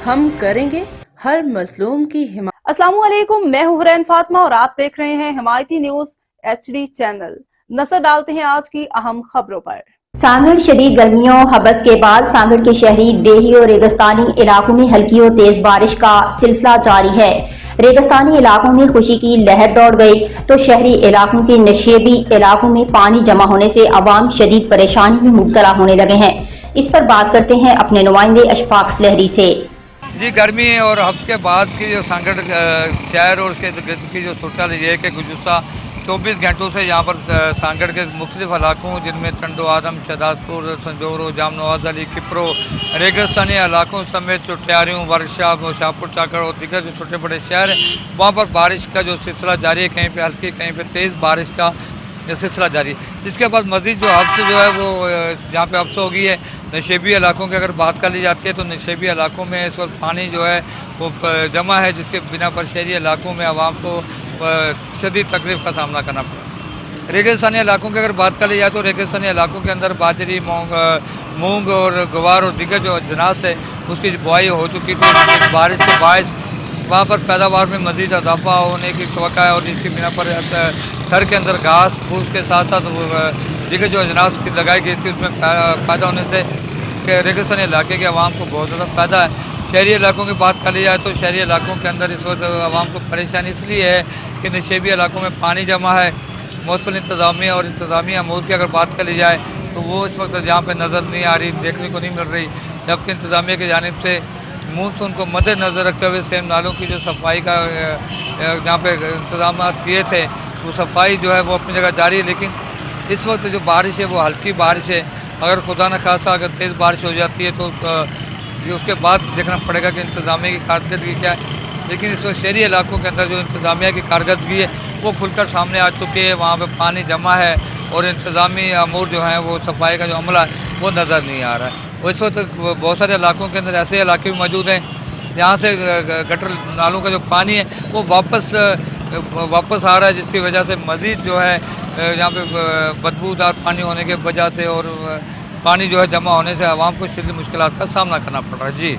ہم کریں گے ہر مظلوم کی حمایت۔ السلام علیکم، میں ہوں حرین فاطمہ اور آپ دیکھ رہے ہیں حمایتی نیوز HD چینل۔ نظر ڈالتے ہیں آج کی اہم خبروں پر۔ سانگڑ شدید گرمیوں حبس کے بعد سانگڑ کے شہری دیہی اور ریگستانی علاقوں میں ہلکی اور تیز بارش کا سلسلہ جاری ہے۔ ریگستانی علاقوں میں خوشی کی لہر دوڑ گئی تو شہری علاقوں کے نشیبی علاقوں میں پانی جمع ہونے سے عوام شدید پریشانی میں مبتلا ہونے لگے ہیں۔ اس پر بات کرتے ہیں اپنے نمائندے اشفاق سلہری سے۔ جی، گرمی اور حبس کے بعد کی جو سانگڑ شہر اور اس کے گرد کی جو صورتحال یہ ہے کہ گزشتہ 24 گھنٹوں سے یہاں پر سانگڑ کے مختلف علاقوں جن میں ٹنڈو آدم، شہداد پور، سنجورو، جام نواز علی، کپرو، ریگستانی علاقوں سمیت چوٹیاریوں، ورکشاپ، شاہپور چاکر اور دیگر جو چھوٹے بڑے شہر ہیں وہاں پر بارش کا جو سلسلہ جاری ہے، کہیں پہ ہلکی کہیں پہ تیز بارش کا سلسلہ جاری ہے، جس کے بعد مزید جو حبس جو ہے وہ جہاں پہ حبس ہو گئی ہے نشیبی علاقوں کی اگر بات کر لی جاتی ہے تو نشیبی علاقوں میں اس وقت پانی جو ہے وہ جمع ہے، جس کے بنا پر شہری علاقوں میں عوام کو شدید تکلیف کا سامنا کرنا پڑا۔ ریگستانی علاقوں کی اگر بات کر لی جائے تو ریگستانی علاقوں کے اندر باجری، مونگ اور گوار اور دیگر جو اجناس ہے اس کی بوائی ہو چکی تھی۔ بارش کے باعث وہاں پر پیداوار میں مزید اضافہ ہونے کی توقع ہے اور جس کی بنا پر سر کے اندر گھاس پھوس کے ساتھ ساتھ دیگر جو اجناس کی لگائی گئی تھی اس میں پیدا ہونے سے ریگستانی علاقے کے عوام کو بہت زیادہ فائدہ ہے۔ شہری علاقوں کی بات کر لی جائے تو شہری علاقوں کے اندر اس وقت عوام کو پریشانی اس لیے ہے کہ نشیبی علاقوں میں پانی جمع ہے۔ معطل انتظامیہ اور انتظامی امور کی اگر بات کر لی جائے تو وہ اس وقت یہاں پہ نظر نہیں آ رہی، دیکھنے کو نہیں مل رہی، جبکہ انتظامیہ کی جانب سے مونسون کو مد نظر رکھتے ہوئے سیم نالوں کی جو صفائی کا جہاں پہ انتظامات کیے تھے وہ صفائی جو ہے وہ اپنی جگہ جاری ہے، لیکن اس وقت جو بارش ہے وہ ہلکی بارش ہے۔ اگر خدا نخواستہ اگر تیز بارش ہو جاتی ہے تو اس کے بعد دیکھنا پڑے گا کہ انتظامیہ کی کارکردگی کیا ہے، لیکن اس وقت شہری علاقوں کے اندر جو انتظامیہ کی کارکردگی ہے وہ کھل کر سامنے آ چکی ہے۔ وہاں پہ پانی جمع ہے اور انتظامی امور جو ہیں وہ صفائی کا جو عملہ ہے وہ نظر نہیں آ رہا ہے۔ اور اس وقت بہت سارے علاقوں کے اندر ایسے علاقے بھی موجود ہیں جہاں سے گٹر نالوں کا جو پانی ہے وہ واپس آ رہا ہے، جس کی وجہ سے مزید جو ہے یہاں پہ بدبودار پانی ہونے کی وجہ سے اور پانی جو ہے جمع ہونے سے عوام کو شدید مشکلات کا سامنا کرنا پڑ رہا ہے۔ جی